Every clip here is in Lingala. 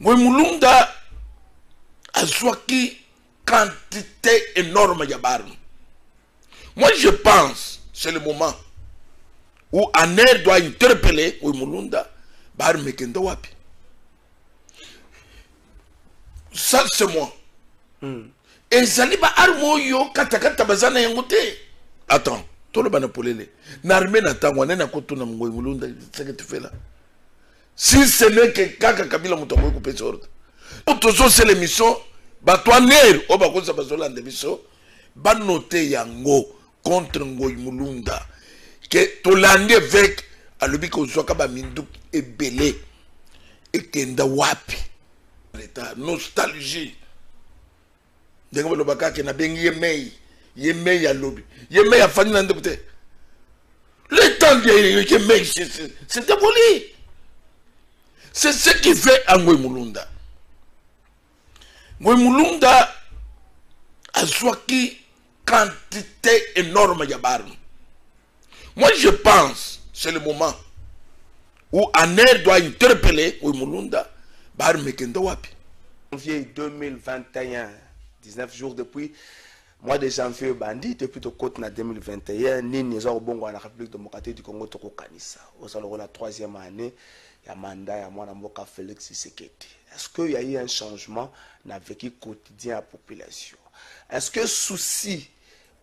Moi Mulunda a qui quantité énorme de barmes. Moi je pense, c'est le moment où Aner doit interpeller Moi Mulunda, barme kendo wapi. Ça c'est moi. Et Zaliba armo yo katakata bazana yangote. Attends, tout le monde polele. N'armé n'attend, on est na kotuna Moi Mulunda, c'est ce que tu fais là. Si ce n'est que Kaka Kabila Moutongo coupé sur ordre. Tout c'est l'émission, bah toi ner, on va cause bazola en émission, bah noter yango contre Ngoy Mulunda, que tout l'année avec à l'obi qu'on soit kaba minduk et belé et kenda wapi. L'état nostalgie. Dengo le baka qui n'a bien yemei à l'obi, yemei à Fanny Landebute. Le temps de yemei, c'est démoli. C'est ce qui fait à Ngoy Mulunda. Ngoy Mulunda a qui quantité énorme de barmes. Moi je pense, c'est le moment où Aner doit interpeller Ngoy Mulunda, barme kendo wapi. Janvier 2021, 19 jours depuis mois de janvier bandit depuis le côte na 2021 nini zo bongo na République démocratique du Congo to kanisa osalo la 3e année ya mandat ya mwana mboka Félix Tshisekedi. Est-ce qu'il y a eu un changement dans le vécu quotidien de la population? Est-ce que souci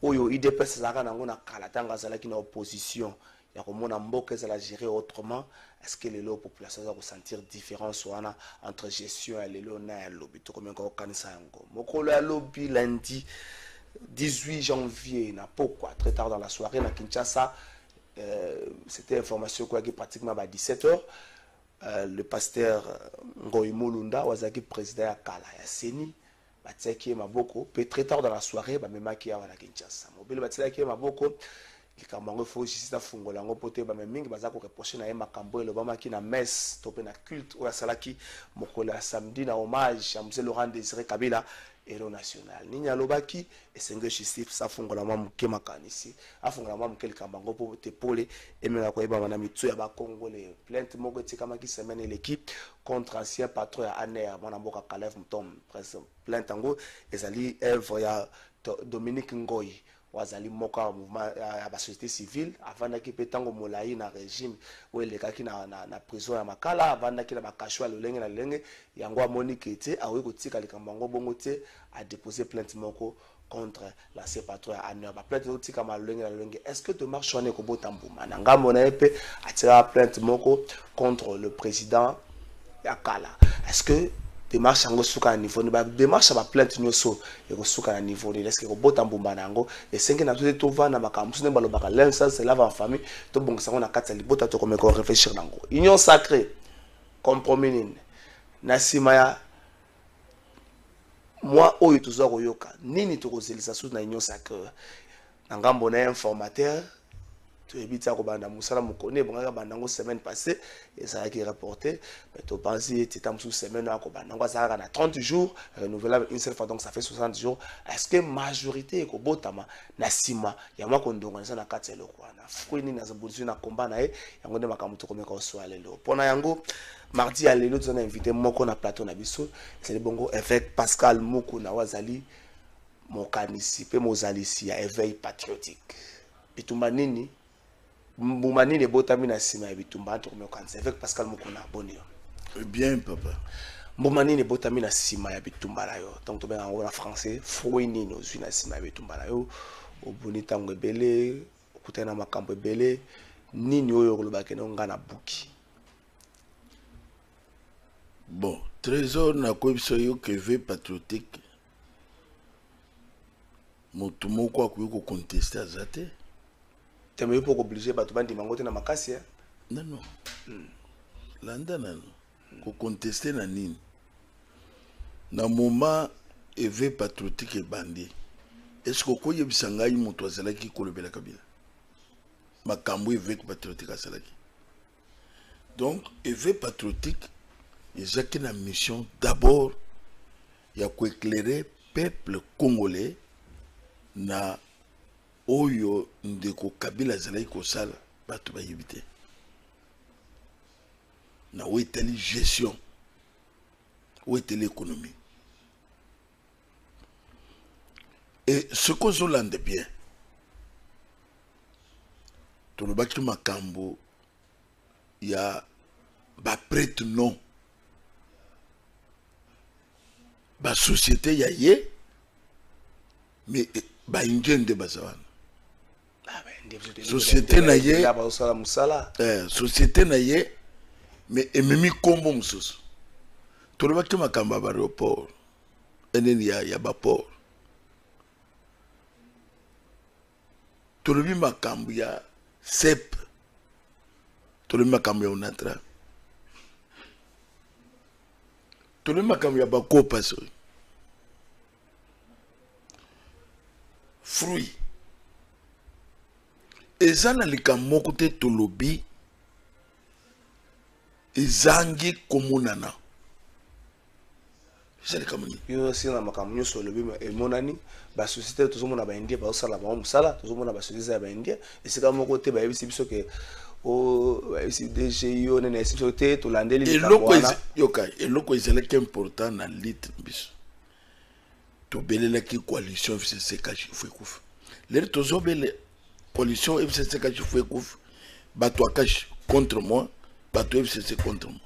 oyo IDPS zaka nango na kalatanga zalaki na opposition ya komona mboka za la gérer autrement? Est-ce que les populations vont sentir différence entre gestion et les na ya lobby to comme ko kanisa yango mokolo ya lobby lundi 18 janvier na pourquoi très tard dans la soirée na Kinshasa, c'était information quoi qui pratiquement à 17h. Le pasteur Ngoy Mulunda wazaki président ya kala ya Seni batiaki maboko pe très tard dans la soirée ba memaki ya na Kinshasa mobile batiaki maboko likambango fo justice fungola ngo pote ba mingi bazako reprocher na makambo le bamaki na messe to pe na culte o salaki mokolo ya samedi na hommage à monsieur Laurent Désiré Kabila héros national nini alobaki esenge justice sa fungola mwa muke makanisi afungola mwa muke likambango po te pole emenga ko eba na mitsu ya ba Congolais plainte moko tikamaki semaine l'équipe contre ancien patron ya Aner mwana mboka Caleb Mutom plainte ngo ezali œuvre ya Dominique Ngoy wazali moka mouvement ya la société civile avant ki petango molai na régime où il est na prison ya makala avant ki na bakashwa lolenge na lenge yango Monique te awe ko tika likambango bongo te a déposé plainte moko contre la patron ya Aner ba plainte tika malolenge na lenge. Est-ce que Thomas Chone ko botambuma na ngambo na epe a tiré plainte moko contre le président ya kala? Est-ce que démarche yango suka na niveau ba démarche ba plainte nyoso e ko suka na niveau ni est-ce que ko bota mbumba nango et sengi na tout to vana makamsu ne balobaka lensa c'est lave en famille to bongisa na kati libota to comme ko réfléchir nango union sacrée compromis nini na simaya moi oyo tozo koyoka nini to kozelisa sous na union sacrée na ngambo na informateur tu évites ko banda musala mukone bonga bandango semaine passée et ça a été rapporté mais tu penses tu tam sous semaine ko bandango ça na 30 jours renouvelable une seule fois donc ça fait 60 jours. Est-ce que majorité ko botama na sima ya mwa ko ndongo na katelo kwa na fwini na zabulisi na combat na e yango de makamuto ko meka so alelo pona yango mardi à lelo tu as invité moko na plateau na biso c'est le bongo avec Pascal Moukou na wazali mokanisi pe mozalisi ya éveil patriotique bitumba nini Boumani ne botami na sima ya bitumba to me kanse avec Pascal Mukuna bonio. Bien papa. Boumani ne botami na sima ya bitumba la yo. Donc to be en français, fouini no zui na sima ya bitumba la yo. Oboni tango ebele, okutana makambo ebele, nini oyo kolobaka no ngana buki. Bon, trésor na ko biso yo que veut patriotique. Moto moko ko contester azate. Tu es pas obligé de te demander na makasi. Non, non. Landa non. Ko contester na nini. Na moment éveil patriotique et bandit. Est-ce que ko yebisa ngai moto azalaki kolobela Kabila? Makambo éveil patriotique azalaki. Donc éveil patriotique ezaki na mission d'abord ya ko éclairer peuple congolais na oyo ndeko Kabila zalaki kosala bato bayebi te na oyo etali gestion où était l'économie. Et ce qu'on se lande bien, tout le bâtiment Makambo, il y a ba prête non. Ba société ya ye, mais ba indien de bazawan. Société na ye, société na ye, mais ememi kombo msusu. Tout le bâtiment Makambo ba aéroport, enen ya ba port. Tout le Makambo ya CEP, tout le Makambo ya Onatra. Tout le Makambo ya bako paso. Fruit. Ezana likamoko te tolobi. Ezangi komunana. C'est le kamoni. Yo si na makambo nyoso lobi emonani ba société tozomona ba indien ba sala ba musala tozomona ba société ba indien esika moko te ba yebisi biso ke o isi DGIO nene esi te to landeli likambo wana yokai eloko ezalaki important na litre biso to belelaki coalition FCC kachifu ekufa lero tozobele coalition FCC kachifu ekufa bato akashi contre moi bato FCC contre moi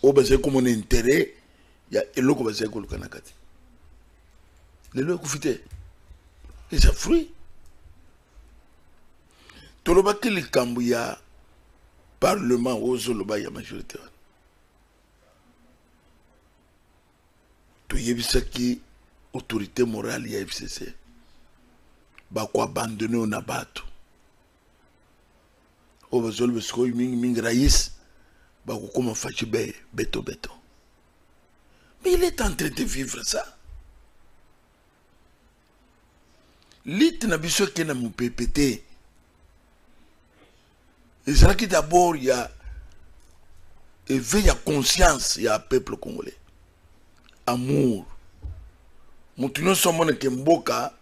o bazali komona intérêt ya eloko bazali koluka na kati lelo ekufite eza fruit tolobaki likambo ya parlement ozoloba ya majorité wana toyebisaki autorité morale ya FCC bakoabandone na bato oyo bazoloba sikoyo mingi rais bakokoma faci beto. Mais il est en train de vivre ça. Lit na biso ke na mu PPT. Et d'abord il y a éveil à conscience, il y a un peuple congolais. Amour. Moutuno somone ke mboka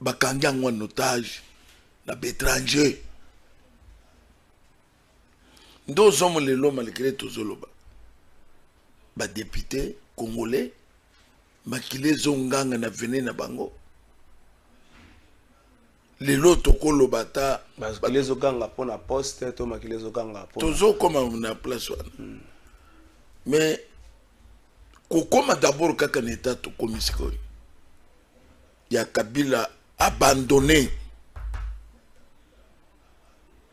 bakangi en otage na bétranger. Ndo zomo lelo malgré tozoloba. Ba député congolais makile zonganga na vene na bango. Lelo tokolo bata bakile zoganga pona poste to makile zoganga pona tozo koma na place wana. Mais kokoma d'abord kaka na état to komisiko ya Kabila abandonné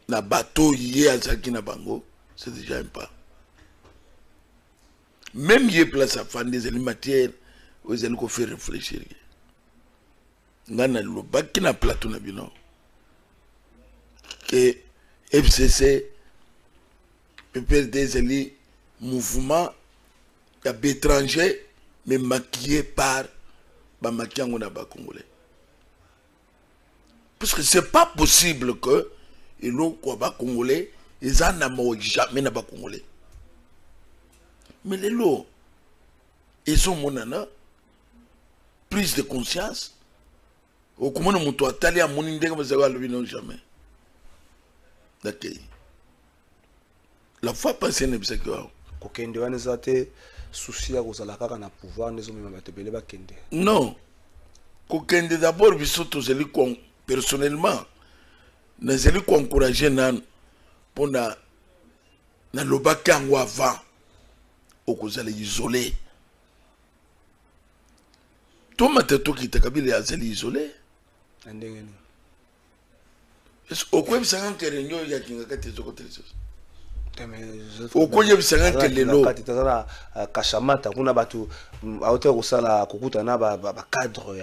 na bateau yé azaki na bango, c'est déjà un pas. Même yé place à fande des matières où ils allaient faire réfléchir. Ngana lo baki na plateau na bino que FCC PPRD zali mouvement étranger mais maquillé par ba makiango na ba congolais. Parce que c'est pas possible que et l'on quoi ba congolais ils en ont jamais na ba congolais. Mais les lots ils ont monana prise de conscience. Au comment on doit aller à mon indé comme ça va le jamais. D'accord. La fois passée ne sais quoi. Kokende wana zate souci à kozala kaka na pouvoir nezo mema batebele bakende. Non. Kokende d'abord biso to zeli personnellement na zeli ko encourager nan pour na lobaka ngo avant au kozala isolé. Tout mateto qui te Kabila azali isolé. Ndengeni. Est-ce au quoi bisa kan kerenyo ya kinga kati zoko television. Au quoi bisa kan kelelo. Kati tazana kashamata kuna batu aote kusala kukuta na ba cadre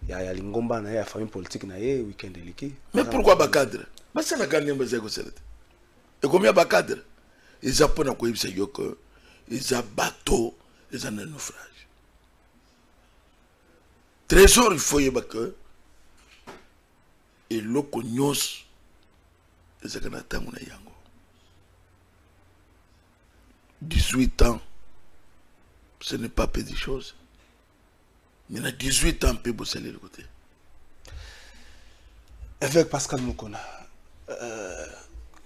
ya lingomba na ya famille politique na ye weekend liki. Mais pourquoi ba cadre? Basa na kan nemba zeko selete. Et combien ba cadre? Ils apona ko bisa yoko. Ils a bateau, ils en un naufrage. Trésor il faut y que et l'okonyos ezakana na yango 18 ans ce n'est pas petite chose mais à 18 ans peut bosser le côté avec Pascal Mukona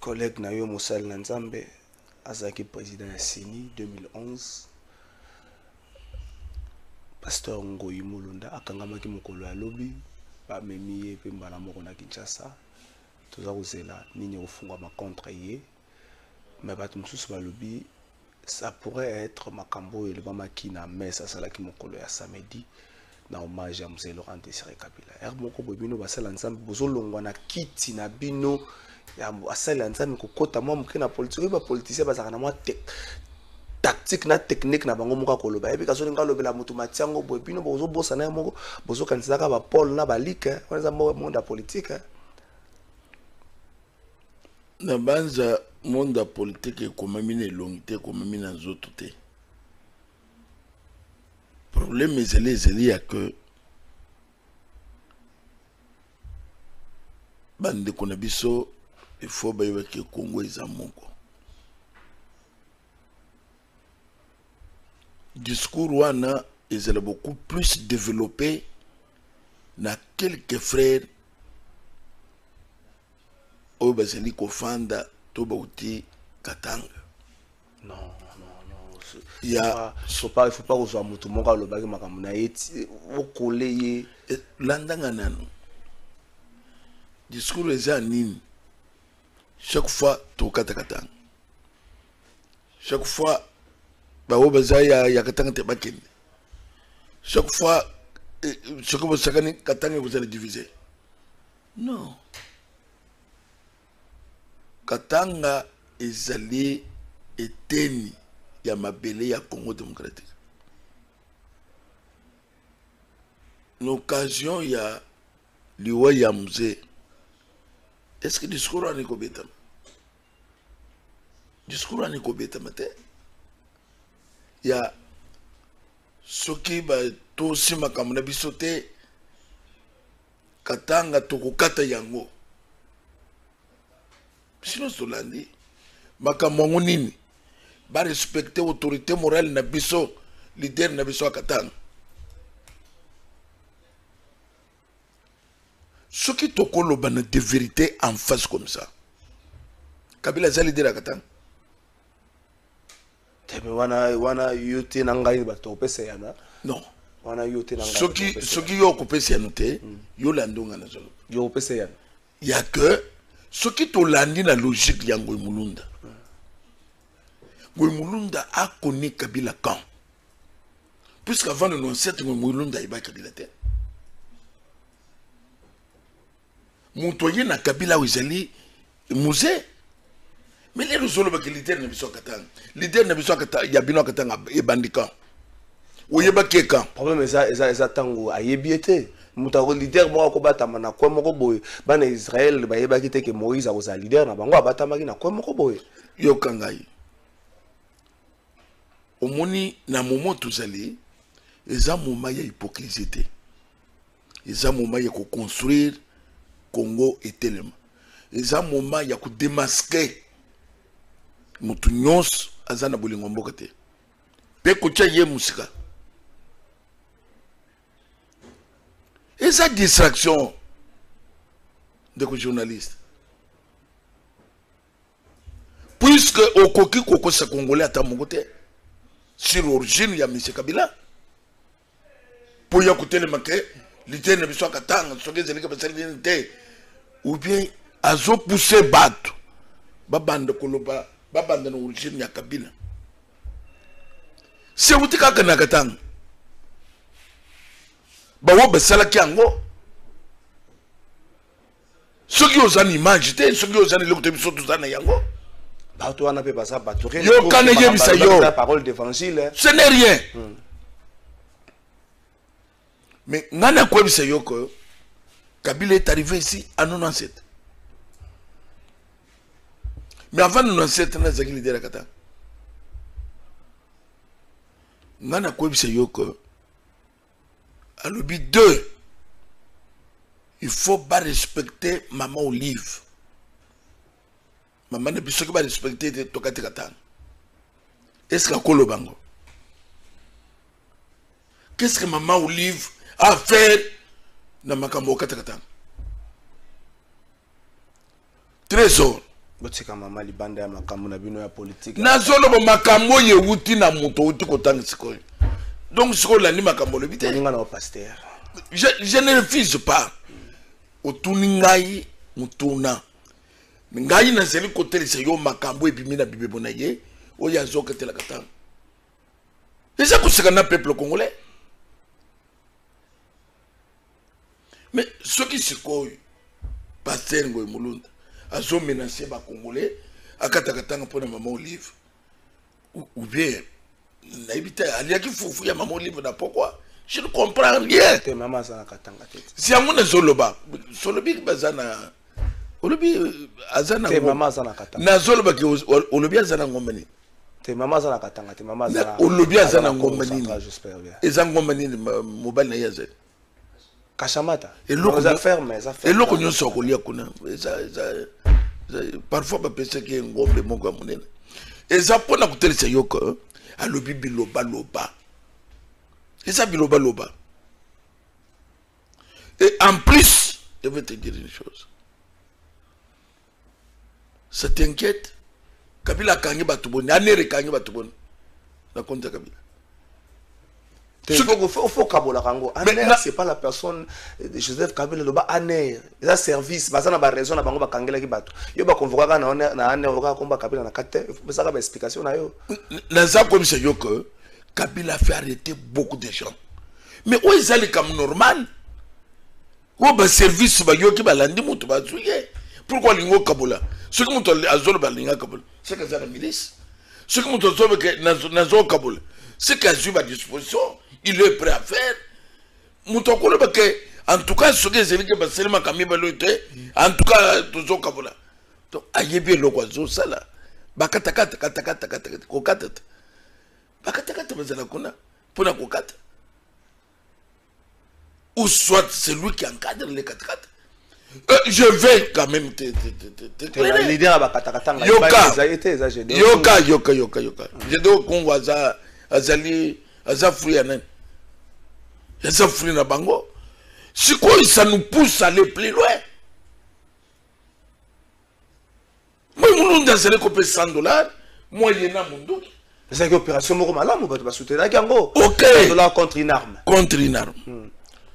collègue na yo Moussel Nzambe azaki président ya CENI 2011 pasteur Ngoyi Mulunda akangamaki mokolo ya lobi ba memi ye pe mbala moko na Kinshasa toza kozela nini ofungwa ma contre ye mais bato mosusu balobi ça pourrait être makambo et le bamaki na messe asalaki mokolo ya samedi na hommage à Mzee Laurent Désiré Kabila moko bobino basala nzambe bozolongwa na kiti na bino ya asala nzambe kokota mwa moke na politique ba politicien bazaka na mwa tactique na technique na bango moka koloba ebi kaso linga lobela mutu matiango bobino bozo bossa na moko bozo kanisaka ba Paul na ba like wanza monde ya politique na banza monde ya politique ekomami na elongi te ekomami na nzoto te problème ezali ya que bandeko na biso il faut bayebaki Congo eza moko discours wana ezala beaucoup plus développé na quelques frères oyo bazali kofanda to bauti Katanga. Non. Il faut pas que mutu moko alobaki makambo na ye okole ye landanga nano discours eza nini chaque fois tokata Katanga chaque fois bawo baza ya Katanga te bakende chaque fois ce que vous savez Katanga vous allez diviser non Katanga ezali eteni ya mabele ya Congo démocratique. L'occasion ya liwa ya Mzee. Est-ce que discours ani ko beta? Discours ani ko beta mate? Ya soki ba to sima kamuna bisote Katanga tokokata yango. Sinon solandi makambo nini? Ba respecter autorité morale na biso leader na biso Katanga. Ce qui tokolo bana de vérité en face comme ça. Kabila za leader Katanga. Tebe wana yote na ngai ba to pesa yana. Non. Wana yote na ngai. Ce qui yo ko pesa yana te, yo landonga na zolo. Yo pesa yana. Ya que ce qui to landi na logique ya Ngoyi Mulunda. Ngoyi Mulunda a connu Kabila quand? Puisqu'avant le 97, Ngoyi Mulunda iba Kabila te. Montoye na Kabila wizali Mzee. Mais les résolu que leader na biso Katanga. Leader na biso Katanga ya bino Katanga e bandika. Oyeba keka. Problème eza tango ayebiete. Mutako leader moko ko batama na kwa moko boye. Bana Israël ba yeba kite ke Moïse akoza leader na bango abatama na kwa moko boye. Yo kangai. Omoni na moment tozali eza moment ya hypocrisie. Eza moment ya ko construire Congo etelema. Eza moment ya ko démasquer mutu nyonso azana bolingo mboka te. Pe ko tia ye musika. Eza distraction de journaliste. Puisque okoki koko sa Congolais ata mongote sur l'origine ya M. Kabila. Pour y écouter le maquet, l'idée ne soit Katanga, ce que c'est que ou bien azo pousser battre. Babande koloba, babande l'origine ya Kabila. C'est où tu as Katanga. Bawo besala kiango. Ceux qui osent une image, ceux qui osent l'écouter biso tout ça na yango. Bato wana pe basa bato. Yo kane yebisa yo. La parole d'évangile. Ce n'est rien. Mais ngana kwa bisa yo ko Kabila est arrivé ici en 97. Mais avant 97 na zaki leader Katanga. Ngana kwa bisa yo ko à l'objet 2, il faut pas respecter Maman Olive. Maman ne peut pas respecter Tokate Katanga. Est-ce que Kolo Bango? Qu'est-ce que Maman Olive a fait dans Makambo Katanga? Trésor. Botika Maman Libanda ya Makambo na bino ya politique. Nazolo bo Makambo ye wuti na moto wuti kotanga sikoy. Donc ce qu'on l'a dit makambo le bité. Pasteur. Je ne refuse pas. Otuningai mutuna. Ngai na zeli côté se yo makambo et puis mina bibe bonaye. Oya zoka te la katanga. Et ça que c'est un peuple congolais. Mais ceux qui se cognent, Pasteur Ngoy Mulunda, ils ont menacé les Congolais, à Katakatanga pour la maman Olive. Ou bien, il y a qui faut la maman Olive, pourquoi? Je ne comprends rien. Si on a Zoloba, Zolobi Bazana, Olobi Azana, na Zoloba qui Olobi Azana Ngomani. Te maman Zana Katanga, te maman Zana. Olobi Azana Ngomani. Et Zangomani, mobile na yaze. Kashamata. Et l'eau qu'on y sort au lit à Kuna. Parfois, on peut penser qu'il y a un gros bémon comme on est. Et ça, pour nous écouter les yoko, à l'obi biloba loba. Et ça, biloba loba. Et en plus, je vais te dire une chose. Ça t'inquiète? Kabila Kangi Batuboni, Anere Kangi Batuboni. La compte Kabila. Il faut Kabola Rango. Aner, c'est pas la personne de Joseph Kabila Loba. Aner, il a service. Parce qu'on a raison, on a bango Kangela qui bateau. Il y a convoqué na Aner, on va combattre Kabila na kate. Mais ça a une explication na yo. Naza comme c'est yo que Kabila fait arrêter beaucoup de gens. Mais où ils allaient comme normal? Où ba service ba yo qui ba landi mutu ba zuye. Pourquoi lingo Kabola? Ce qui mutu azol ba linga Kabola. C'est que ça la milice. Ce qui mutu azol que nazo Kabola. C'est qu'à suivre à disposition. Il est prêt à faire. En tout cas, ce que c'est que Baselma Kamiba Lote, en tout cas, tout ça Kabola. Donc, aïe le oiseau, ça là. Bakatakata, katakata, kokata. Bakatakata, bazalakuna, pour la kokata. Ou soit c'est lui qui encadre les katakata. Je vais quand même te l'idée à Bakatakata. Yoka. Je dois qu'on voit ça, Aza Frianen. Aza Frianen Bango. Si quoi, ça nous pousse à aller plus loin. Moi, je suis allé couper $100. Moi, il y a un monde. C'est une opération Moromalam ou pas de soutenir la Gango. Ok. $100 contre une arme. Contre une arme.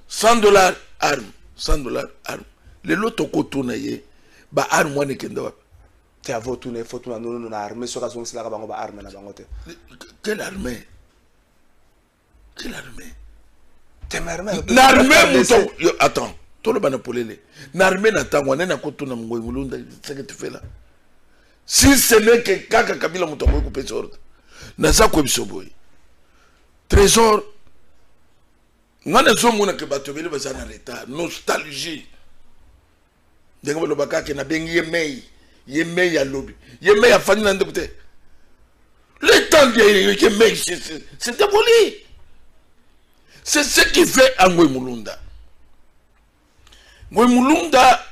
$100 arme. $100 arme. Les lotos kotonaye, ba arme moi ne kendo. Tu as voté une photo dans une armée sur la zone de la arme. Quelle armée? Quelle armée? L'armée, attends, tout le monde polélé. L'armée n'attend pas, n'a pas tout le monde. C'est ce que tu fais là. Si ce n'est que Kaka Kabila m'a coupé sur ordre, n'a pas quoi bisoboy. Trésor, on a zo mona que batobeli va s'en arrêter. Nostalgie. Dengo le baka qui n'a bien yemei à lobby, yemei à Fanny Landebute. Le temps de yemei, c'est démoli. C'est ce qui fait à Ngoy Mulunda. Ngoy Mulunda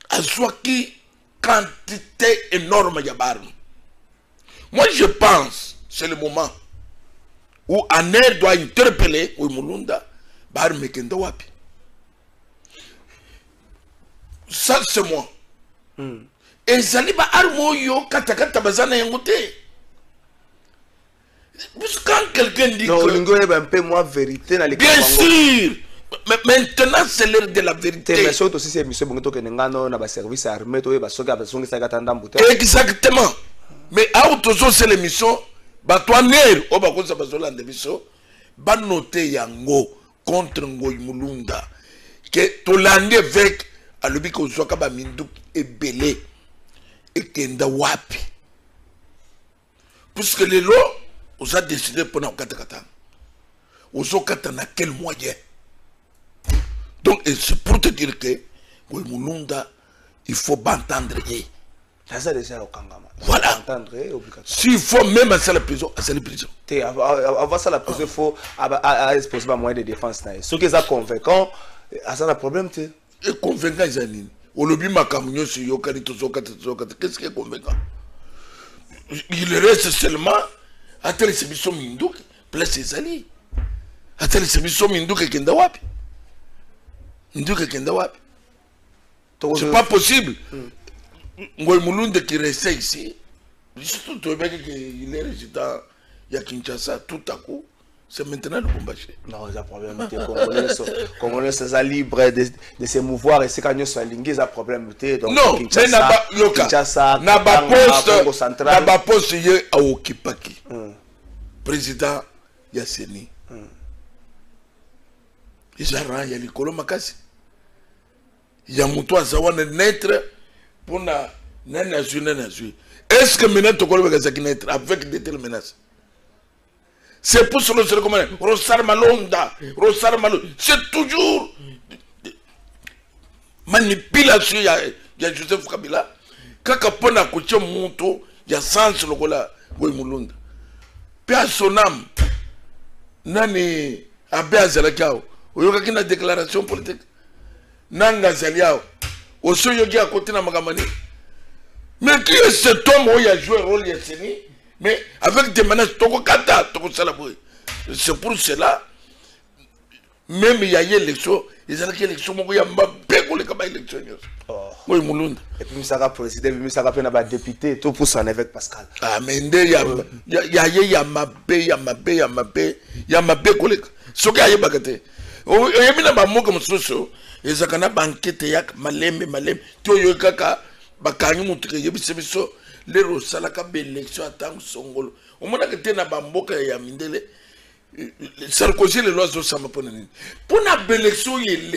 a choisi quantité énorme de barmes. Moi je pense, c'est le moment où Aner doit interpeller Ngoy Mulunda, barme kendo wapi. Ça c'est moi. Et Zaliba armo yo katakata bazana yangote. Quand quelqu'un dit non, que... un peu moins vérité dans les bien sûr. Mais maintenant, c'est l'heure de la vérité. Exactement. Mais à autour c'est l'émission. Toi, Ner, au bas ça va l'émission. Ba noter yango contre Ngoy Mulunda. Que Tolande avec à l'obi ko zoka ba mindu et belé et kenda wapi. Puisque les lois on a décidé pour nous katakata. On a quel moyen? Donc c'est pour te dire que Mulunda, il faut m'entendre. Voilà. S'il faut même à la prison, à la prison. Avant ça la prison, il faut exposer un moyen de défense. Ce qui est convaincant, ça a un problème. Et convaincant, Zanine. On le dit Makamunyo sur Yokari, qu'est-ce qui est convaincant? Il reste seulement. Attends, c'est Bissot Mindouk, place ses alliés. Attends, c'est Bissot Mindouk et Kendawapi. Mindouk et Kendawapi. C'est pas possible. Ngoy Mulunda qui reste ici, surtout qu'il est résident à Kinshasa, tout à coup, C'est maintenant le Bombaché. Non, il y a un problème. Les Congolais sont libres de se mouvoir et c'est quand ils sont alignés, il y a un problème. Non, mais Kinshasa, Naba poste, il y a Okipaki. Président Yasseni. Il y a Likolo Makasi. Il y a Moutoua Zawane naître pour na nation. Est-ce que maintenant tu connais naître avec des telles menaces? C'est pour cela que je recommande Rosar Malonda, c'est toujours manipulation. Il y a Joseph Kabila. Quand on a coaché Monto, il y a sens le cola Goïmoulunda. Puis à son âme, Nani Abé Azalakao, ou yoka qui na déclaration politique, Nanga Zaliao, au Soyogi à côté de Magamani. Mais qui est cet homme où il a joué un rôle Yasseni? Mais avec des menaces, c'est pour cela, même il y a eu l'élection, ils ont dit l'élection, il y a eu l'élection. Oui, Moulound. Et puis, ça va président, puis ça va faire un député, tout pour son évêque Pascal. Ah, mais il y a Mabé, collègue. Ce qu'il y a bagate. Il y a un mot comme ça, il y a un banquet, malem, tu as eu kaka, bakani moutre, il y a un les rosalaka l'élection à tant songolo au moins que tu na bamboka ya mindele Sarkozy les lois de sama pour na élection il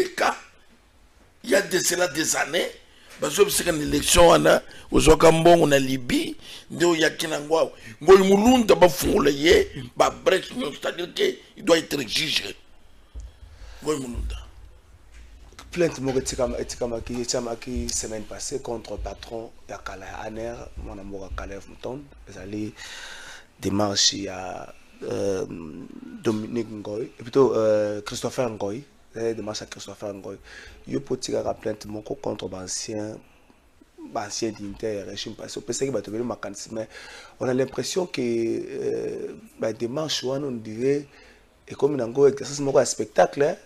y a de cela des années parce que c'est une élection ana ozoka mbongo na Libye ndio yakina ngwao ngoy mulunda ba fungula ye ba brèche c'est-à-dire que il doit être jugé ngoy mulunda. Plainte qui semaine passée contre patron Yakala Aner, mon amour Kalev Mouton, ils allaient démarcher à Dominique Ngoy, plutôt Christopher Ngoy, démarche à Christopher Ngoy. Il peut tirer la plainte contre l'ancien dignitaire régime passé. On peut dire que on a l'impression que la démarche on dirait et comme un exercice un spectacle.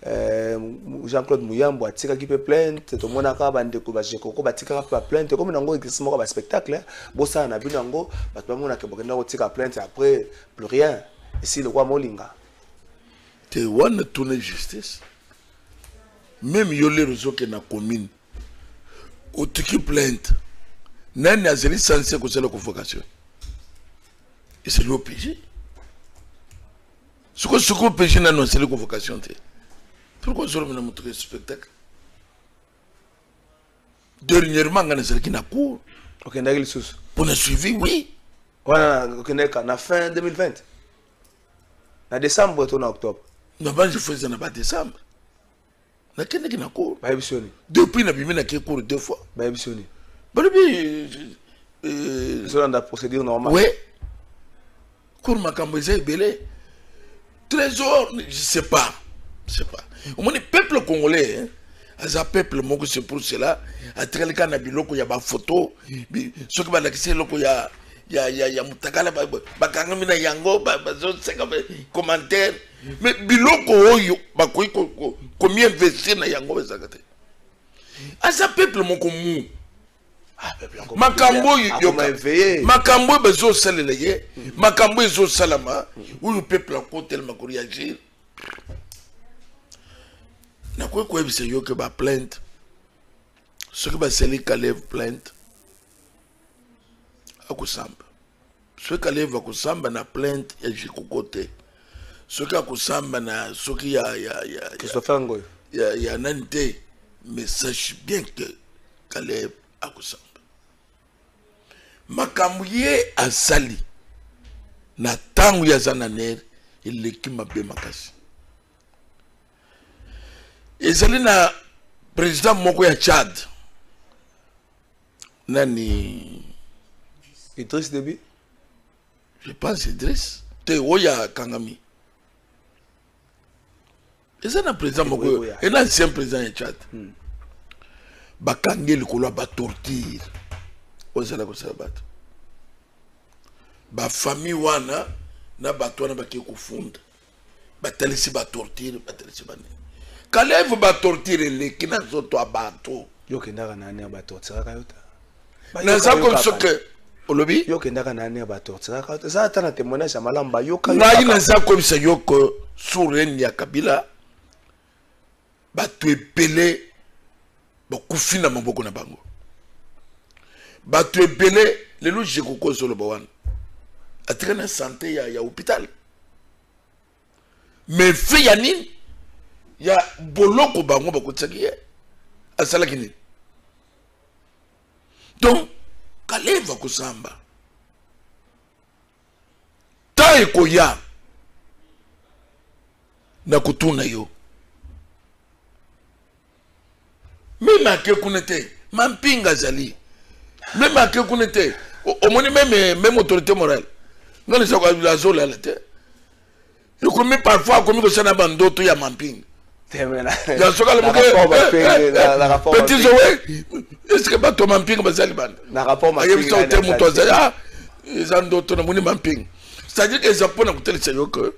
Jean-Claude Mouyambo a tiré qui peut plainte, tout le monde a bandé ko ba jekoko ba tiré pas plainte comme nango exercice moko ba spectacle bo ça na bi nango ba to mona ke bokenda ko tiré plainte après plus rien ici le roi Molinga te wana tourner justice même yo les réseaux que na commune au tiki plainte nani azeli censé ko c'est la convocation et c'est l'OPJ ce que OPJ n'a annoncé la convocation. Pourquoi je me montre ce spectacle? Dernièrement, on a sorti na cour. Ok, on a sous. On a suivi, oui. On a fin 2020. En décembre, ou en octobre. Non, je faisais en décembre. On a qu'est-ce na cour. Depuis, on a mis na cour 2 fois. C'est dans la procédure normale. Oui. Cour Makamboise belé. Trésor, je sais pas. Au moins, le peuple congolais, un peuple, c'est pour cela, à travers le cas de Biloko, il y a des photos, ce qui va l'accès, il y a Moutakala, Bakangamina Yango, commentaires. Mais Biloko, combien investir dans Yango, à ce peuple, mon commun. Makambo Makambo bezo salele Makambo bezo salama où le peuple encore tellement réagir. Na quoi c'est yo que ba plainte ce que ba seli Kalev plainte akusamba ce Kalev akusamba na plainte ya jikokote ce que akusamba na ce qui ya Christopher Ngoy ya nante mais sache bien que Kalev akusamba makambo ye asali na tangu ya zananer ileki mabe makasi ezali na président moko ya Tchad nani Idriss Déby je pense Idriss te oya Kangami ezali na président moko et l'ancien président ya Tchad bakangi likolo ba torture ozala ko sabato ba famille wana na bato wana baki kufunda batalisi ba torture batalisi bane Kalev ba torture le kina zoto abato yo kendaka nani ba torture kayota na za comme ce que Olobi? Yo kendaka na ane bato. Ça attend un témoignage à Malamba. Yo ka. Na ina za comme ça yo que sourene ya Kabila. Ba tu epelé ba kufina maboko na bango. Ba tu epelé le lo je koko solo bawan. Atrena santé ya hôpital. Mais fait ya nini? Ya boloko bango ba kutsakiye. Asala kini. Donc kaleva kusamba. Ta ekoya na kutuna yo. Même à que kunete, mampinga zali. Même à que kunete, au moni même autorité morale. Non les gens la zola la terre. Je connais parfois comme que ça n'a pas d'autres ya mamping. Ya soka le petit Zoé. Est-ce que pas ton mamping bazali ban? Na rapport mamping. Ayebi sa hotel muto azali. Ah, ils ont d'autres na moni mamping. C'est-à-dire que les Japonais ont tel sérieux que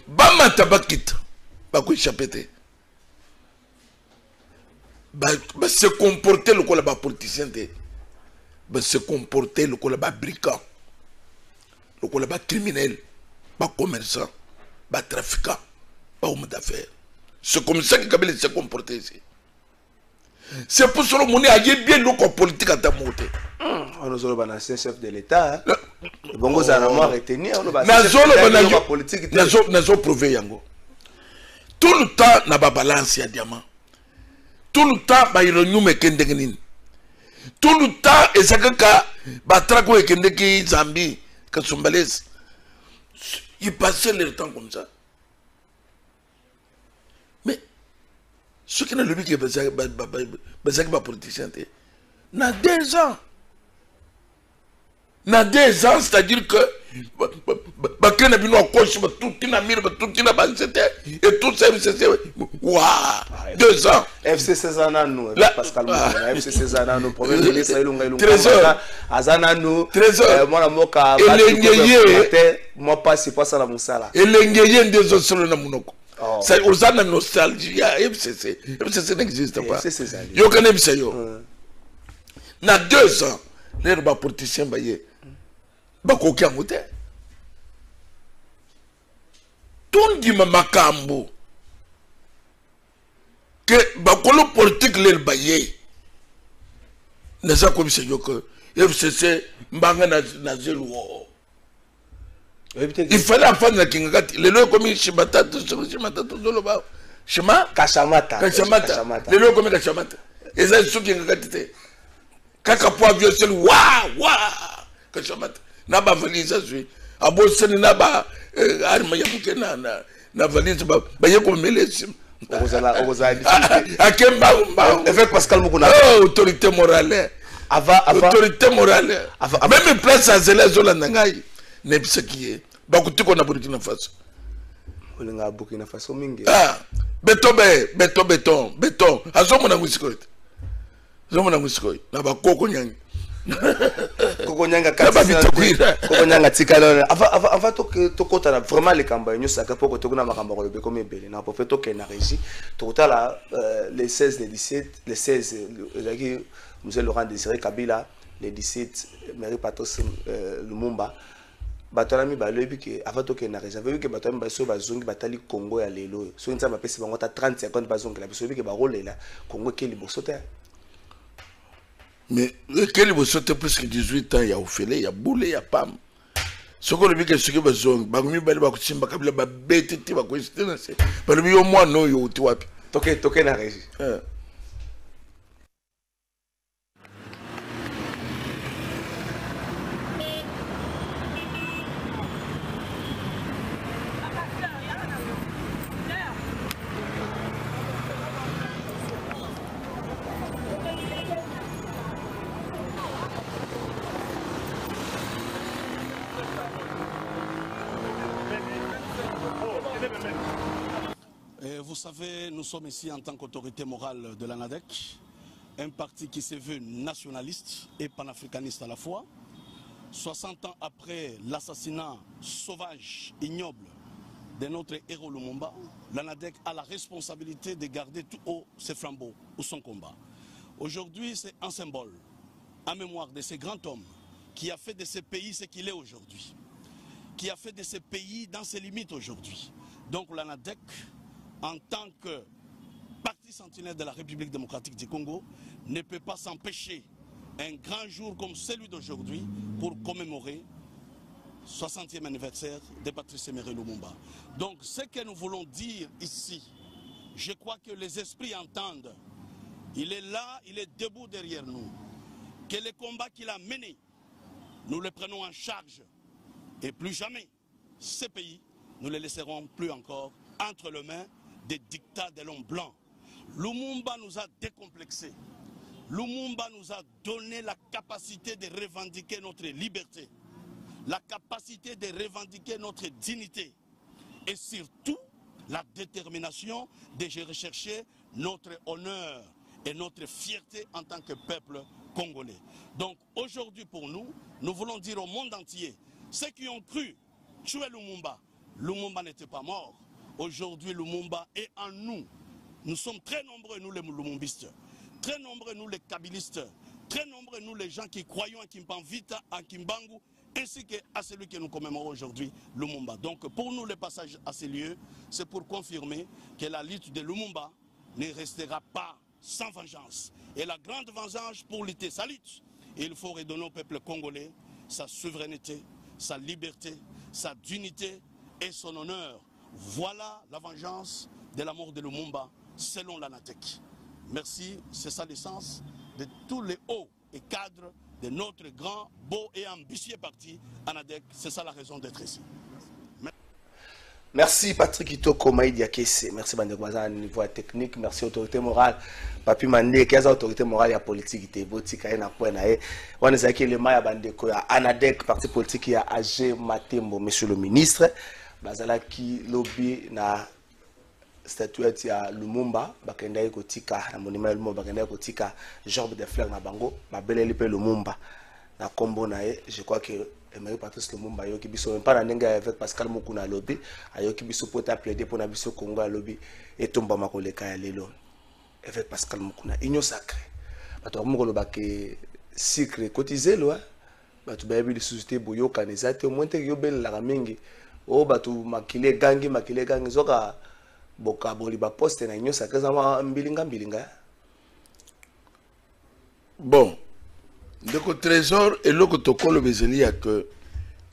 Bama tabakit ba ko échapper. Ba se comporter le col ba politicien de. Ba se comporter le col ba brigand. Le col ba criminel, ba commerçant, ba trafiquant, ba homme d'affaires. C'est comme ça que Kabila s'est comporté ici. C'est pour cela que mon a bien le politique à ta montée. On nous a un chef de l'État. Bon, vous avez retenu. Nazo prouvé yango. Tout le temps na ba balance ya diamant. Tout le temps ba ironu mekendengenin. Tout le temps ezakaka ba trako ekendeki Zambie, Kasumbalès. Il passait le temps comme ça. Mais ce qui n'a le but que ba politicien na 2 ans. Na 2 ans, c'est-à-dire que bakena bino akoshi ba tout na mire ba tout na banzete et tout ça FCC. Waouh, 2 ans. FCC Zanano Pascal Mouna, FCC Zanano premier ministre Ilunga Ilunga Azanano mwana moka moi pas c'est pas ça la musala. Elengeye ndezo solo na munoko. Ça ozana nostalgie ya FCC. FCC n'existe pas. Yo kana bisayo. Na 2 ans, les ba politicien ba ye. Ba koki amote. Tondi makambo. Que bakolo politique le baye. Neza ko bisayo que FCC mbanga na zelo. Il fallait faire la kingati. Le lois comme Shimata, Zoloba. Shima Kashamata. Le lois comme Kashamata. Et ça, c'est ce qui est gâté. Kakapoa vieux seul, waouh, Kashamata. Naba valise, ça suit. A Boston, Naba, Arma Yamuke, na valise, Bayako Mélésim. A Kemba, avec Pascal Moukouna. Autorité morale. Autorité morale. Même place à Zela Zolanangaï. Nebisaki bakutiko na Burkina Faso olinga Burkina Faso mingi beton azomo na musikoit na bakoko nyangi koko nyanga koko nyanga tikalo avant to kota na vraiment les campagnes nous saka poko to kuna makamba ko be comme belé na profeto ke na régie to la les 16 les 17 les 16 ezaki monsieur Laurent Désiré Kabila les 17 Marie Patos Lumumba batolami balobi ke avant to ke na réserve vu que batolami baso bazongi batali Congo ya lelo so nza ba pesi bango ta 30 secondes bazongi la biso bi ke ba rolela Congo ke liboso te. Mais quel liboso te plus que 18 ans ya ofele ya boule ya pam soko lobi ke soki bazongi bakomi bali ba kusimba Kabila ba betete ba ko istina se balobi yo mwa no yo ti wapi toke na régie. Vous savez, nous sommes ici en tant qu'autorité morale de l'ANADEC, un parti qui se veut nationaliste et panafricaniste à la fois. 60 ans après l'assassinat sauvage, ignoble de notre héros Lumumba, l'ANADEC a la responsabilité de garder tout haut ses flambeaux ou son combat. Aujourd'hui, c'est un symbole. en mémoire de ce grand homme qui a fait de ce pays ce qu'il est aujourd'hui, qui a fait de ce pays dans ses limites aujourd'hui. Donc l'ANADEC, en tant que parti sentinelle de la République démocratique du Congo, ne peut pas s'empêcher un grand jour comme celui d'aujourd'hui pour commémorer le 60e anniversaire de Patrice Emery Lumumba. Donc ce que nous voulons dire ici, je crois que les esprits entendent. Il est là, il est debout derrière nous. Que les combats qu'il a menés, nous les prenons en charge. Et plus jamais, ces pays, nous les laisserons plus encore entre les mains des dictats de l'homme blanc. Lumumba nous a décomplexés. Lumumba nous a donné la capacité de revendiquer notre liberté, la capacité de revendiquer notre dignité et surtout la détermination de rechercher notre honneur et notre fierté en tant que peuple congolais. Donc aujourd'hui pour nous, nous voulons dire au monde entier, ceux qui ont cru tuer Lumumba, Lumumba n'était pas mort. Aujourd'hui Lumumba est en nous. Nous sommes très nombreux nous les Lumumbistes, très nombreux nous les Kabylistes, très nombreux nous les gens qui croyons à Kimpanvita, à Kimbangu, ainsi qu'à celui que nous commémorons aujourd'hui, Lumumba. Donc pour nous le passage à ces lieux, c'est pour confirmer que la lutte de Lumumba ne restera pas sans vengeance. Et la grande vengeance pour lutter sa lutte, il faut redonner au peuple congolais sa souveraineté, sa liberté, sa dignité et son honneur. Voilà la vengeance de la mort de Lumumba selon l'ANADEC. Merci, c'est ça l'essence de tous les hauts et cadres de notre grand, beau et ambitieux parti ANADEC. C'est ça la raison d'être ici. Merci Patrick Itoko Maïdi Akese. Merci Bandegwaza à niveau technique. Merci autorité morale. Papi Mandé, qui a autorité morale et politique. Il y a on est qui le Maya Bandeko, ANADEC, parti politique, il y a AG Matembo, monsieur le ministre. Bazala qui lobby na statuette ya Lumumba, bakenda kotika na monument Lumumba, bakenda kotika Georges de Fleurs na bango, babele lipe Lumumba. Na kombo na je crois que Emery Patrice Lumumba yoki biso même pas na ndenge avec Pascal Mukuna lobby, ayoki biso pota plaider pour na biso Congo à lobby et tomba makoleka ya lelo. Avec Pascal Mukuna, union sacrée. Bato mukolo bake secret cotisé lo, bato bayebi de société boyo kanezate au moins te yobel la mingi. Oh bato makile gangi zoka boka boli ba poste na union sacrée za mbilinga. Bon. Le trésor et le protocole bezeli a que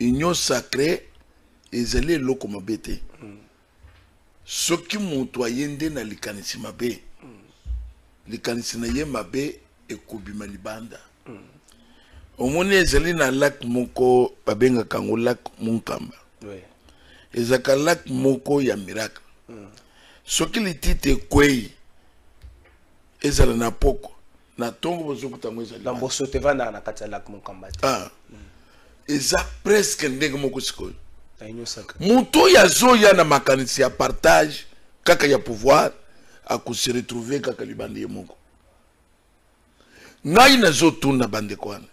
union sacrée et zeli loko mabete. Ce qui montoyende na likanisi mabe. Likanisi na ye mabe e kobima libanda. Omoni ezeli na lac moko babenga kango lac Munkamba. Oui. Ezaka lac moko ya miracle. Ce qui li tite kwei ezala na poko. Na tongo bozoku tango ezali na boso te vana na kati ya lac Munkamba. Ah. Eza presque ndenge moko sikoyo. Na union sacrée. Muto ya zoya na makanisi ya partage kaka ya pouvoir a se retrouver kaka libandi ye moko. Ngai na zotuna bande kwana.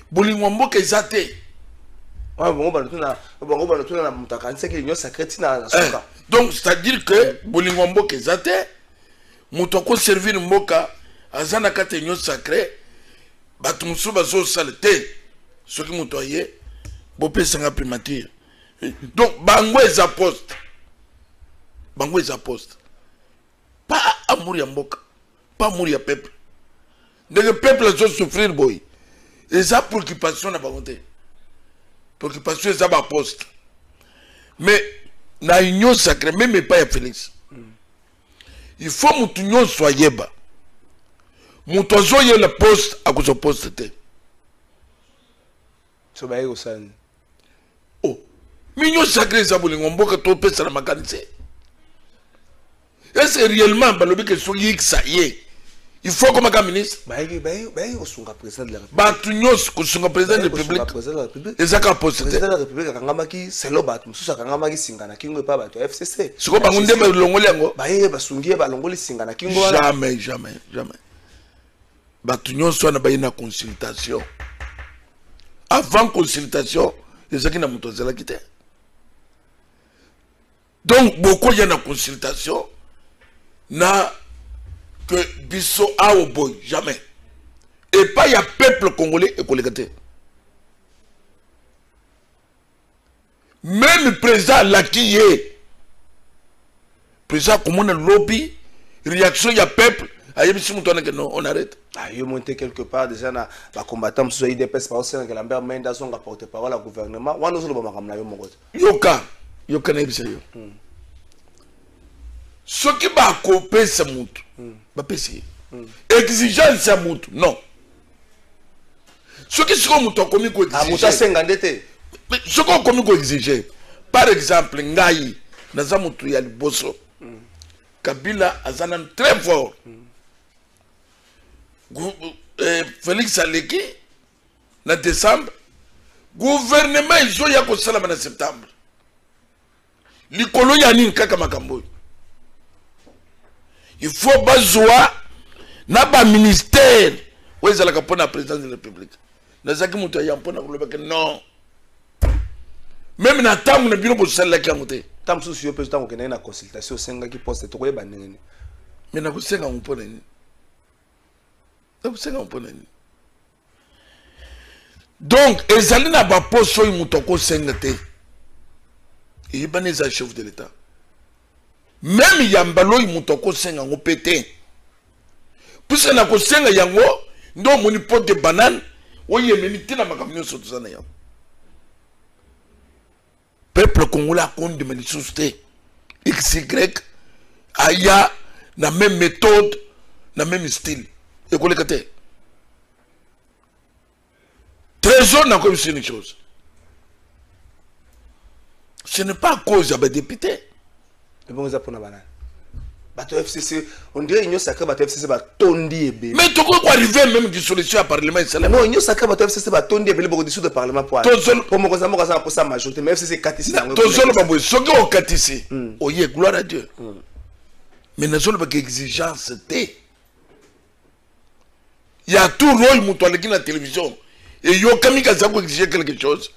Bolingo mboka eza te. Bongo ba tuna na mutakanise ke union sacrée tina soka. Donc c'est-à-dire que bolingo mboka eza te. Muto ko servir mboka azana kate union sacrée bato musu bazo salté ce qui mutoye bopé sanga primature. Donc bango eza poste. Bango eza poste. Pas amour ya mboka, pas amour ya peuple. Le peuple a souffrir boy. Et ça préoccupation na volonté. Préoccupation ça ba poste. Mais na union sacrée même pas ya Félix. Il faut mutu union soyez bas. Mutu zoye le poste à cause poste te. So ba yo san. Oh. Union sacrée ça bolingo mboka to pesa na makanise. Est-ce réellement balobi que soyez ça y est. Il faut comme un ministre. Bah, sunga président de la République. Bah, tu n'oses que sunga président de la République. Et ça qu'a posté. Président de la République, Kangamaki, c'est le bat. Moussa Kangamaki Singana Kingo pas bateau FCC. C'est quoi, Bangunde, Longoliango? Bah, Sungi, Balongoli Singana Kingo. Jamais. Bah, tu n'oses soit na consultation. Avant consultation, les gens qui n'ont pas quitté. Donc, beaucoup y a une consultation. Na que biso a au boy jamais et pas il y a peuple congolais et collègue. Même président Laki est président comme on a lobby réaction il y a peuple on arrête. Il est monté quelque part déjà na ba combattant sur IDPS par aussi que Lambert Menda son porte parole au gouvernement wana zo ba makamna yo moko yoka na bisayo ce qui va couper ce mutu ba pesi exigence ya mutu non ce qui sera mutu comme ko exiger mutu senga ndete ce qu'on comme ko exiger par exemple ngai na za mutu ya liboso Kabila azana très fort Félix Aleki na décembre gouvernement izo ya ko sala na septembre likolo ya nini kaka makambo il faut bazwa na ba ministère wezala ka pona président de la République na zaki mutu ya mpona ko lobaka non même na tamu na bino ko sala ka mutu tam susu yo président ko na consultation senga ki poste to ko yeba ndenge mais na ko senga mpona ni donc ezali na ba poso yi mutoko senga te et baneza chef de l'état même yambalo yi mutoko senga ngo pété puisque na ko senga yango ndo moni pot de banane oye menité na makamyo so tuzana yango peuple congolais konde meni susté XY aya na même méthode na même style. Trésor n'a comme une chose. Ce n'est pas à cause de député. On dirait que sacré bateau FCC va tondi. Mais tu crois arriver même du solution à parlement non, il sacré bateau FCC va tondi et beaucoup de parlement pour pour sa majorité mais FCC 4 ici. Tout seul pas ce que on 4 ici. Oye gloire à Dieu. Mais nous avons pas exigence té. Il y a tout rôle mouton à la télévision. Et il y a quelqu'un qui a exigé quelque chose.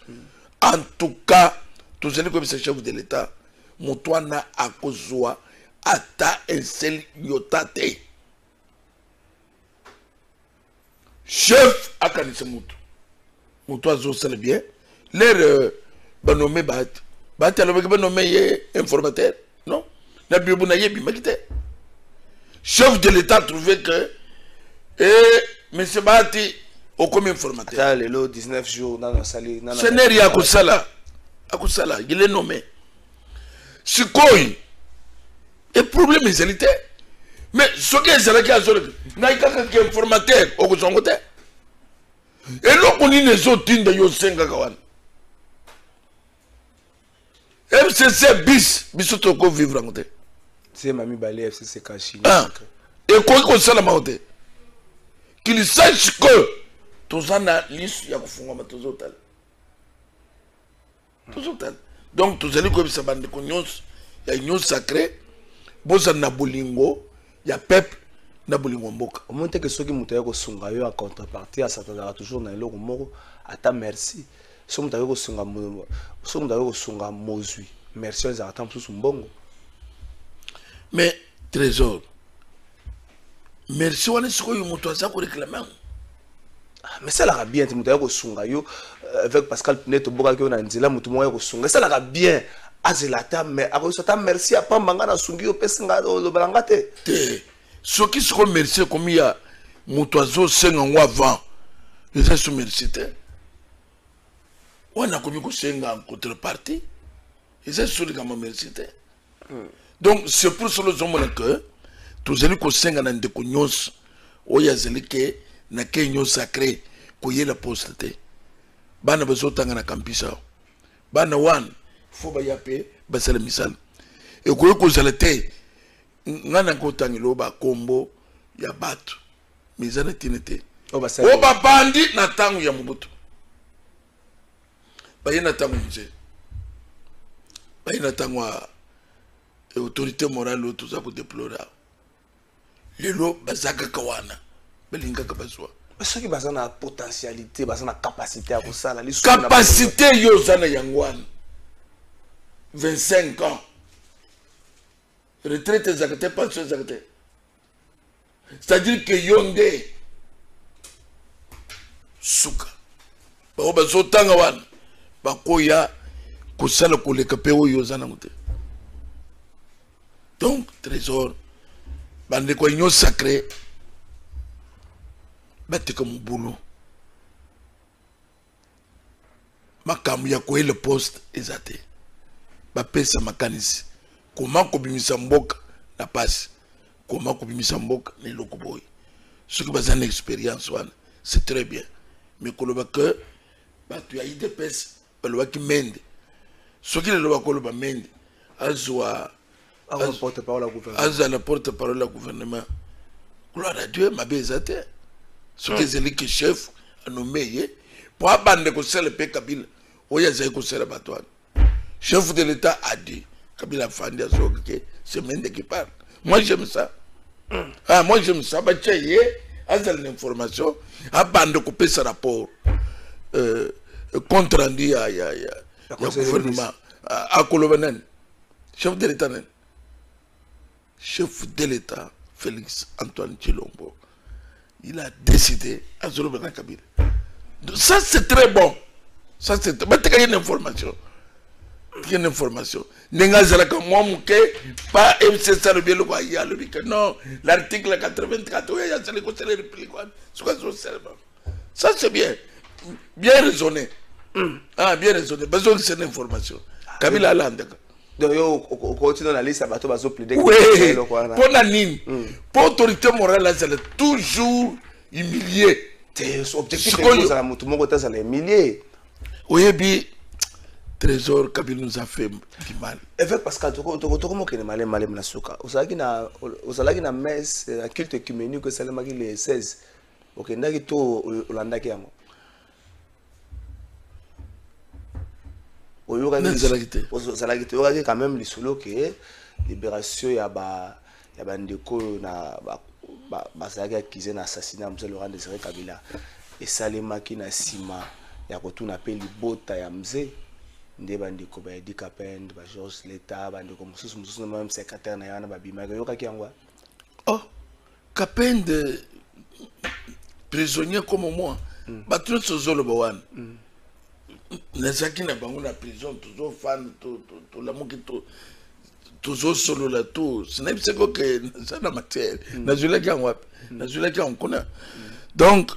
En tout cas, tous les comme chef de l'État, mouton n'a à cause ata un seul yotate. Chef a kanise mouton. Mouton a zosé bien. L'air nommé Bat. Bat a nommé informateur. Non? La Bible n'a pas été. Chef de l'État a trouvé que M. Bati au comme informateur. Le 19 jours dans la salle. Ce n'est rien à ça. Il est nommé. C'est quoi? Et problème estalité. Mais ce qui est là, qui est informateur au son côté. Et là, on est les autres de Yosenga Kawan. FCC bis, bisotoko vivre en côté. C'est Mami Balé FCC Kachi. Et quoi ça la maote? Qu'il sache que tous en a liste ya kufunga matozo tal. Toujours tal. Donc tous allez comme ça bande konyos, ya union sacrée, boza na bolingo, ya peuple na bolingo mboka. Au moins que ceux qui mutaye ko sunga yo en contrepartie à s'attendre toujours na eloko moko ata merci. So mutaye ko sunga mozui. Merci aux attentes sous mbongo. Mais trésor. Merci on est sur yo muto za ko réclamer. Mais ça l'a bien tu mutaye ko sunga yo avec Pascal Pineto boka ko na nzela mutu moya ko sunga. Ça l'a bien. Azelata mais ako sota merci à pambanga na sungi yo pesinga lo balangate. Ce qui se remercie comme il y a mutoazo 5 ans avant. Les gens se remercient. On a connu que 5 ans en contrepartie. Les gens se remercient. Donc c'est pour cela que tous les que 5 ans de cognos oyazeli na kenyo sacré koye la poste. Bana bazotanga na campisa. Bana wan faut ba yape basala misal. Et koye ko zalete ngana kotangilo ba kombo ya batu mizana tinete oba bandi na tangu ya Mobutu bayina tangu nje bayina tangu autorité morale tout ça pour déplorer lelo bazaka kawana belinga kabazwa ceux qui basent na potentialité basent na capacité à ça la capacité yo zana yangwana 25 ans retraite zakate pension zakate c'est-à-dire que yonde suka ba bazotanga wana bakoya kusala koleka pe oyo zana ngote. Donc trésor bande ko union sacré bate comme boulot makamu ya ko le poste ezate ba pesa makanisi comment ko bimisa mboka na passe comment ko bimisa mboka ne lokoboy ce que bazan expérience wana c'est très bien mais koloba que ba tu a IDPS baloba ki mende ce qui le loba koloba mende azwa porte-parole au gouvernement. Azza la porte-parole au gouvernement. Gloire à Dieu, ma bezate. Ce que c'est lui qui chef a nommé pour abandonner que c'est le pays Kabila. Oya zay ko c'est le bateau. Chef de l'État a dit Kabila Fandi a dit c'est Mende qui parle. Moi j'aime ça. Ah moi j'aime ça. Bah tiens, Azza l'information abandonner couper ce rapport contre rendu à gouvernement à Kolobanen. Chef de l'État. Chef de l'État, Félix Antoine Tshilombo, il a décidé à Zolobana Kabila. Ça c'est très bon. Ça c'est très bon. Il y a une information. Il y a une information. Pas MCSR non, l'article 84, ça c'est bien. Bien raisonné. Ah, bien raisonné. Besoin de cette information. Kabila Alanda. Donc, on continue dans la liste, ça va plaider. Oui, pour la ligne, pour l'autorité morale, elle est toujours humiliée. C'est objectif que ça la humiliée. Oui, bien, Trésor Kabila nous a fait du mal. Avec Pascal, tu comment que malé malé mnasuka. Osala na messe, la culte œcuménique que ça le 16. OK, ndaki to Olanda ki yango. Quand même les solo que libération ya ba ndeko na ba saga kize na assassinat Mzee Laurent Désiré Kabila et salemaki na sima ya kotuna pe libota ya Mzee nde bandeko ba Edi Kapend ba Georges Leta bandeko mususu même secrétaire na yana ba bimaka yokaki yango. Oh Kapend prisonnier comme moi ba tout ce zolo bawan nazaki na bango na prison toujours fan to la moki to toujours solo la tout ce n'est pas que ça na matière nazula ki en kona donc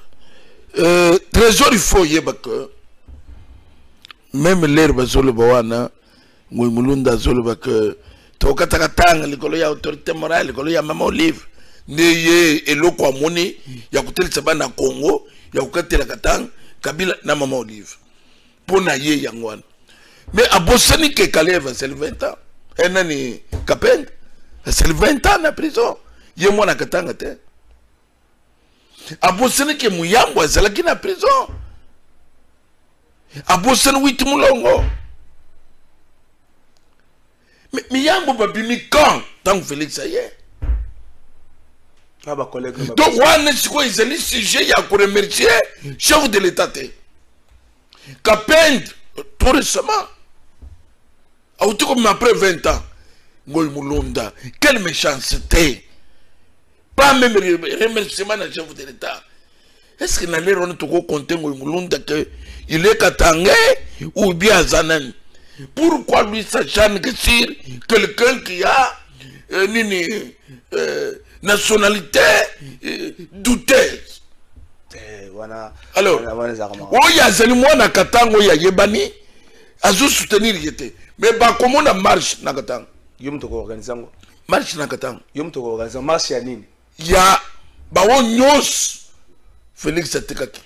trésor il faut yeba que même l'air bazolo bawana ngoy mulunda zolo ba que to katakatanga likolo ya autorité morale likolo ya mama Olive ndeye eloko amoni ya kutelisa bana Congo ya kukatela katanga Kabila na mama Olive pour naïe yangwan. Mais à Bossani que Kaleva c'est le 20 ans. Et nani Kapeng c'est le 20 ans en prison. Yé moi na katanga te. À Bossani que Muyambo c'est la qui na prison. À Bossani wit mulongo. Mais Muyambo ba bimi quand tant Félix ça y est. Ah ba collègue. Donc on est quoi ils allaient sujet ya ko remercier chef de l'État. Kapend, tout récemment, comme après 20 ans, Ngoy Mulunda, quelle méchanceté! Pas même remerciement à chef de l'État. Est-ce qu'il n'allait pas compter Ngoy Mulunda qu'il est katangé ou bien Zanan? Pourquoi lui s'acharne que sur quelqu'un qui a une nationalité douteuse? Alors, il y a des gens qui ont été soutenir yete. Mais comment on marche na katang? Yom to organiser marche na katang. Yom to organiser marche ya nini? Ya ba won nyos Félix Atekaki.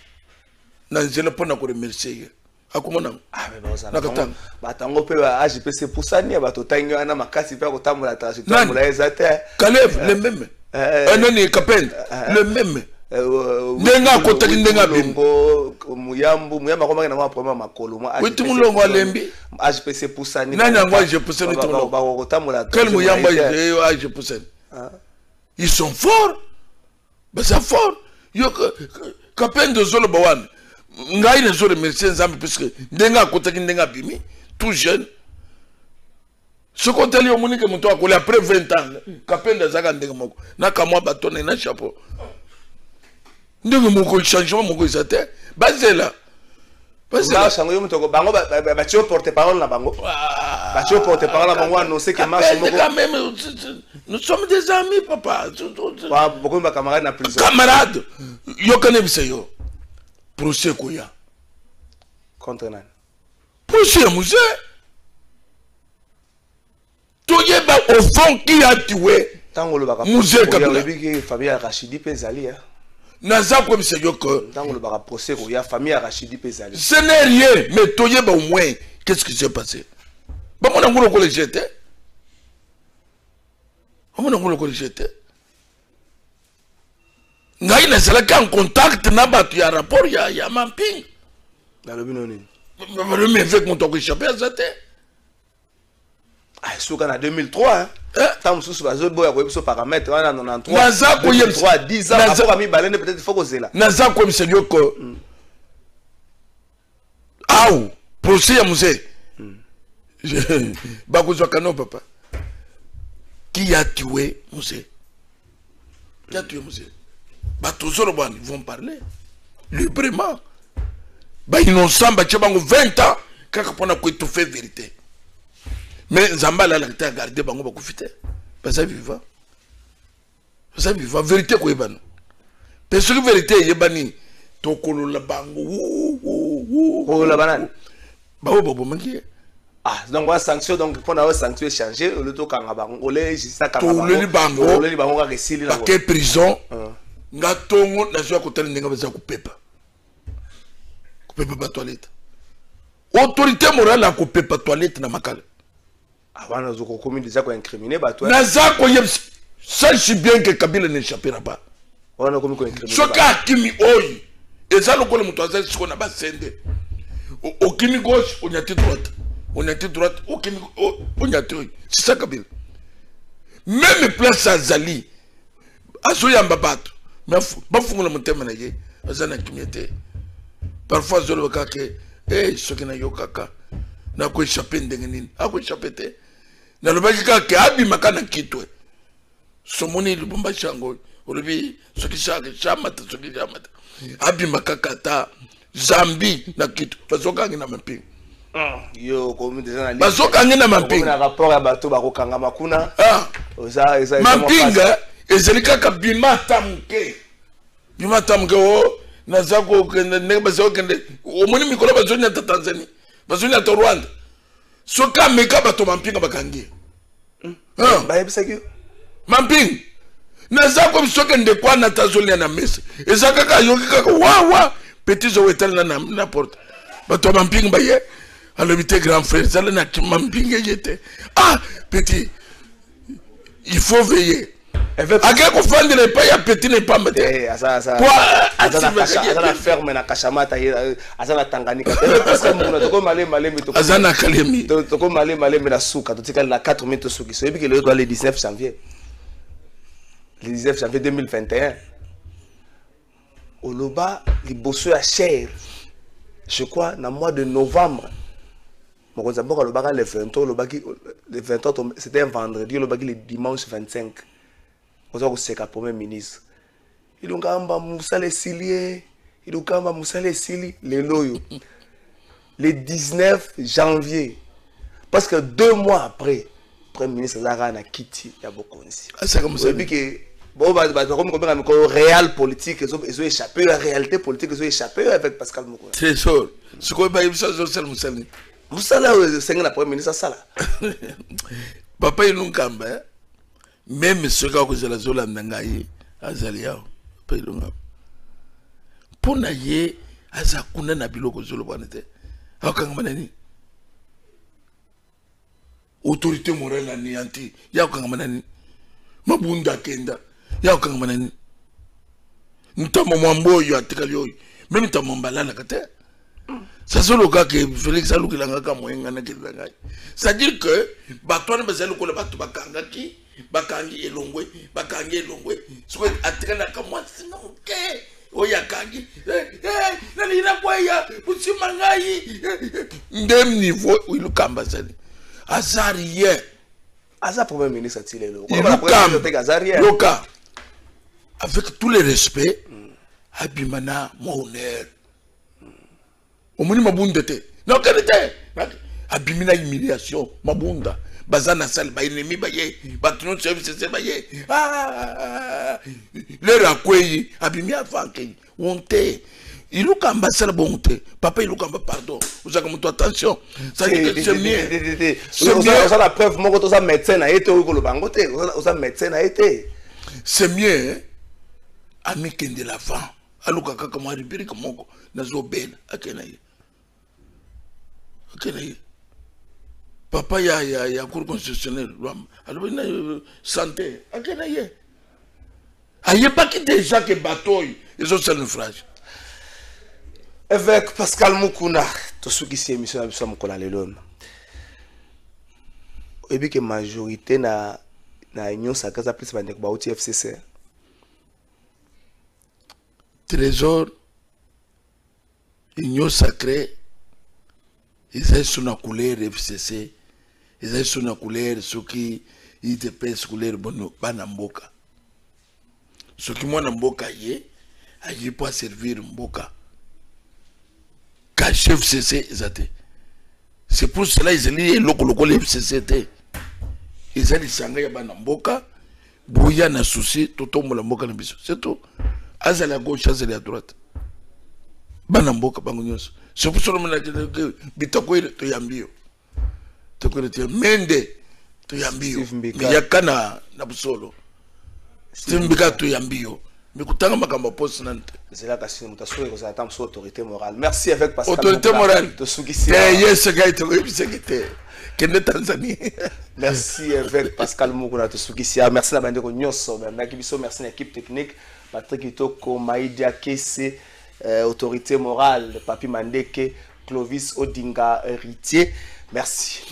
Na nzela pona ko remercier. Akomona. Ah mais ba na katang. Ba tango pe ba AGPC pour ça ni ba to tangi wana makasi pe ko tamula trajectoire mula ezate. Kalev le même. Nani Kapend le même. Nenga kotaki nenga bimbo muyamba koma na problème makolo moi witu mulongo alembi HPC pusani nani ngwa je pusani to ba kotamula quel muyamba je pusani ils sont forts mais ça fort yo Kapend zolo bawan ngai ne zolo merci nzambe puisque nenga kotaki nenga bimi tout jeune ce qu'on t'a dit au monique muto akole après 20 ans Kapend zaka ndenga moko na kamwa batone na chapeau. ndenge moko changement moko ezate bazela bango batio porte-parole na bango batio porte-parole na bango annoncer que marche moko quand même nous sommes des amis papa beaucoup de camarades na prison camarade yo kane biseyo procès koya contre nan procès musée toyeba au fond qui a tué tango lo baka musée kabila que famille Rachidi pezali naza ko biseyo ko tango lo baka procès koya famille Rachidi pezali ce n'est rien mais toyeba au moins qu'est-ce qui s'est passé ba mona ngolo ko le jeter on ngolo ko le jeter ngai na zalaka en contact na batu ya rapport ya mamping dans le binoni mais avec mon temps échappé à ça ah souka na 2003 tant sous bazo boya ko biso paramètre wana 93 naza ko 3 10 ans après ami balene peut-être faut causer là naza ko msenyo ko au procès ya musée ba ko zokano papa qui a tué musée qui a tué musée ba tozolo bani vont parler librement ba innocent ba tchabango 20 ans kaka pona ko étouffer vérité mais Zambala la ta garder bango ba kufite ba ça vivant vérité ko yebano parce que vérité yebani to kolola bango ko la banane ba bobo mangi ah donc la sanction donc pour la sanction changer le to kanga bango le juste kanga bango le bango ka resili la ke prison nga tongo na zwa ko tele ndinga baza kupepa ba toilette autorité morale a kupepa toilette na makala avant nous avons commis déjà quoi incriminé bah toi naza ko yeb sache bien que Kabila n'échappera pas on a commis quoi incriminé soka kimi oyi eza lokole muto aza siko na basende okimi gauche onyati droite okimi onyati oyi c'est ça Kabila même place azali azoyamba bato bafungula motema na ye aza na kimete parfois zoloka ke soki na yo kaka na ko échapper ndenge nini ako échapper te na lobaki kaka abimaka na kitwe somoni lubumba chango olobi soki chamata soki chamata abimaka kata Zambi na kitu bazokangi na mampinga yo komi déjà na bazokangi na mampinga na rapport ya bato bakokanga makuna oza mampinga ezali kaka bimata muke o nazako kende ne bazoko kende omoni mikolo bazonya ta Tanzania bazonya ta Rwanda soka meka bato mampinga bakangi ba yebisaki mampinga nazako bisoke ndekwa na tazolia na mesa ezaka kaka yoki kaka wa petit zo wetal na porte bato mampinga baye alobité grand frère zala na mampinga yete petit il faut veiller ake kufandile pa ya petit ne pas mate azana ferme na kashamata azana Tanganyika parce que muna toko malembe to azana kalemi toko malembe na suka to tika la 4 minutes suki so ebiki le 19 janvier le 19 janvier 2021 oloba liboso ya cher je crois na mois de novembre mokonza boka lobaka le 20 lobaki le 20 c'était un vendredi lobaki le dimanche 25 on a seka premier ministre ilungamba musale silie ilungamba musale sili le loyo le 19 janvier parce que 2 mois après premier ministre Zara na kiti ya bokonzi asaka musabi que bon bah comme réel politique ils ont échappé la réalité politique ils ont échappé avec Pascal Mokona c'est sûr ce qu'on va ça social musali musala c'est la premier ministre sala papa ilungamba même ce que vous avez zola ndangai azalia papa ilungamba pona ye azakuna na biloko zolo banete akanga manani autorité morale ni anti ya akanga manani mabunda kenda ya akanga manani ntamo mwambo yo atikali yo même ntamo mbalana kate ça solo ka que Félix alukilanga ka moyenga na kilanga ça dire que batwana bazali ko le batu bakangaki bakangi elongwe so atikala ka mwasi no ke oya kangi na lina kwa ya busimangai ndem niveau ilukamba sali azariye aza premier ministre tilelo Loka avec tous les respects abimana mo honneur omoni mabunda te na qualité abimina humiliation mabunda bazana sal ba ennemi ba ye ba tuno service se ba ye le rakwei abimi afanke honte iluka ambassadeur bonté papa iluka pardon vous avez mon attention ça dit que c'est mieux c'est la preuve mon ko ça médecin na été ko lo bango te ça médecin na été c'est mieux ami kende l'avant aluka kaka mo ribiri komoko na zobela akena ye papa ya cour constitutionnelle alors na santé akena ye aye pas qui déjà que bateau ils ont seul naufrage. Avec Pascal Mukuna, tout ce qui s'est émission à Mokola Lelon. Et bien que majorité na union sacrée ça plus bandek ba au FCC. Trésor union sacrée ils ont sur la couleur FCC ils ont sur la couleur ce qui ils te pèsent couleur bono banamboka. Ce qui moi namboka yé ayi pas servir mboka. Chef CC c'est pour cela ils ont dit le FCC ils ont dit sanga ya bana mboka bouya na souci totombo la mboka na biso c'est tout azala à gauche azala à droite bana mboka bango nyonso c'est pour cela que bitoko ile to yambio to ko te mende to yambio yakana na busolo Stimbika to yambio. Mais quand makambo poste nante. C'est là que nous t'assurons que ça attend sur autorité morale. Merci avec Pascal. Autorité morale. De Soukissi. Yes, gars, tu es Tanzanie. Merci avec Pascal Mukuna de Soukissi. Merci à Bandeko Nyoso. Merci à l'équipe technique. Patrick Itoko, Maïdia Kesse, autorité morale, Papi Mandeke, Clovis Odinga, héritier. Merci.